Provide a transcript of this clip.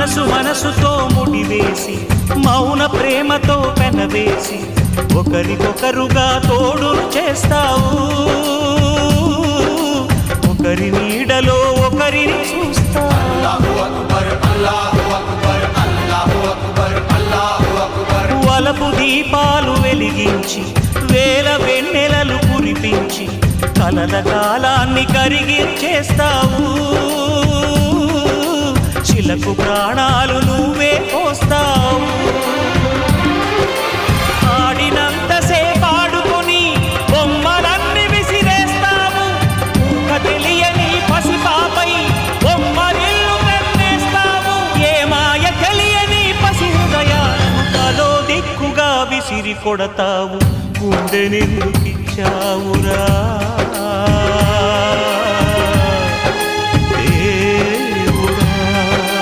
మనసుతో ముడివేసి మౌన ప్రేమతో పెనవేసి ఒకరికొకరుగా తోడును చేస్తావు ఒకరి నీడలో ఒకరిని చూస్తావు వలపు దీపాలు వెలిగించి వేల వెన్నెలలు కురిపించి కలల కాలాన్ని కరిగించేస్తావు చిలకు ప్రాణాలు నువ్వే పోస్తావు ఆడినంతసేపు ఆడుకొని బొమ్మలన్నీ విసిరేస్తావు తెలియని పసిపాపై బొమ్మరిల్లు కన్నేస్తావు ఏ మాయ తెలియని పసి హృదయాలను తలో దిక్కుగా విసిరి కొడతావు గుండెనెందుకిచ్చావురా